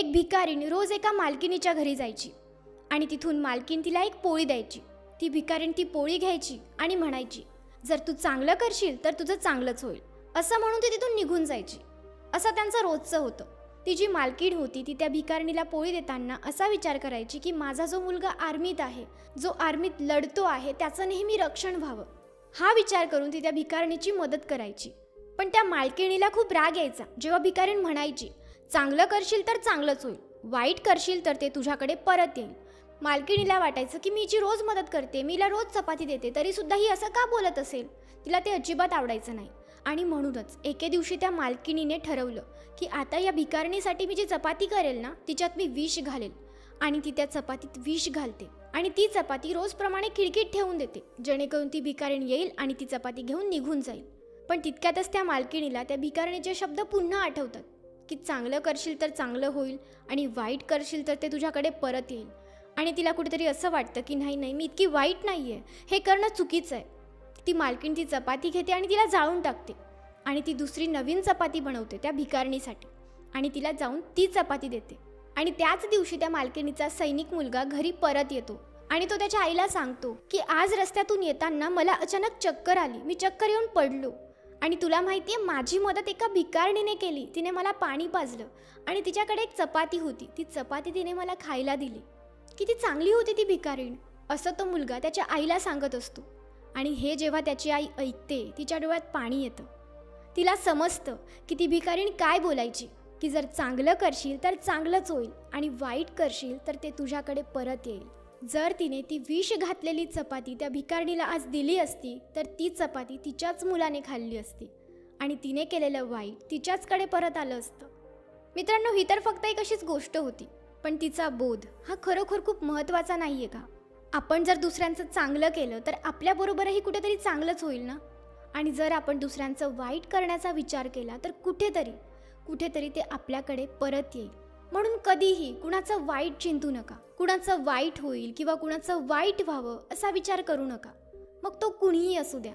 एक भिकारीण रोज एका मालकिनीच्या घरी जायची आणि तिथून मालकीण तिला एक पोळी द्यायची. ती भिकारीण ती पोळी घ्यायची आणि म्हणायची, जर तू चांगलं करशील तर तुझं चांगलंच होईल, असं म्हणून ती तिथून निघून जायची. असं त्यांचं रोजचं होतं. ती जी मालकीण होती ती त्या भिकारणीला पोळी देताना असा विचार करायची की माझा जो मुलगा आर्मीत आहे, जो आर्मीत लढतो आहे, त्याचं नेहमी रक्षण व्हावं, हा विचार करून ती त्या भिकारणीची मदत करायची. पण त्या मालकिणीला खूप राग यायचा जेव्हा भिकारीण म्हणायची, चांगलं करशील तर चांगलंच होईल, वाईट करशील तर ते तुझ्याकडे परत येईल. मालकिणीला वाटायचं की मी जी रोज मदत करते, मीला रोज चपाती देते, तरीसुद्धा ही असं का बोलत असेल. तिला ते अजिबात आवडायचं नाही. आणि म्हणूनच एके दिवशी त्या मालकिणीने ठरवलं की आता या भिकारणीसाठी मी जी चपाती करेल ना, तिच्यात मी विष घालेल. आणि ती त्या चपातीत विष घालते आणि ती चपाती रोजप्रमाणे खिडकीत ठेवून देते, जेणेकरून ती भिकारीण येईल आणि ती चपाती घेऊन निघून जाईल. पण तितक्यातच त्या मालकिणीला त्या भिकारणीचे शब्द पुन्हा आठवतात की चांगलं करशील तर चांगलं होईल आणि वाईट करशील तर ते तुझ्याकडे परत येईल. आणि तिला कुठेतरी असं वाटतं की नाही नाही, मी इतकी वाईट नाही आहे, हे करणं चुकीचं आहे. ती मालकीण ती चपाती घेते आणि तिला जाळून टाकते आणि ती दुसरी नवीन चपाती बनवते त्या भिकारणीसाठी आणि तिला जाऊन ती चपाती देते. आणि त्याच दिवशी त्या मालकिणीचा सैनिक मुलगा घरी परत येतो आणि तो त्याच्या आईला सांगतो की आज रस्त्यातून येताना मला अचानक चक्कर आली, मी चक्कर येऊन पडलो आणि तुला माहिती आहे माझी मदत एका भिकारणीने केली. तिने मला पाणी पाजलं आणि तिच्याकडे एक चपाती होती, ती चपाती तिने मला खायला दिली. किती चांगली होती ती भिकारीण, असं तो मुलगा त्याच्या आईला सांगत असतो. आणि हे जेव्हा त्याची आई ऐकते तिच्या डोळ्यात पाणी येतं. तिला समजतं की ती भिकारीण काय बोलायची, की जर चांगलं करशील तर चांगलंच होईल आणि वाईट करशील तर ते तुझ्याकडे परत येईल. जर तिने ती विष घातलेली चपाती त्या भिकारणीला आज दिली असती तर ती चपाती तिच्याच मुलाने खाल्ली असती आणि तिने केलेलं वाईट तिच्याचकडे परत आलं असतं. मित्रांनो, ही तर फक्त एक अशीच गोष्ट होती, पण तिचा बोध हा खरोखर खूप महत्त्वाचा नाही आहे का? आपण जर दुसऱ्यांचं चांगलं केलं तर आपल्याबरोबरही कुठेतरी चांगलंच होईल ना. आणि जर आपण दुसऱ्यांचं वाईट करण्याचा विचार केला तर कुठेतरी ते आपल्याकडे परत येईल. म्हणून कधीही कुणाचं वाईट चिंतू नका. कुणाचं वाईट होईल किंवा कुणाचं वाईट व्हावं असा विचार करू नका, मग तो कुणीही असू द्या.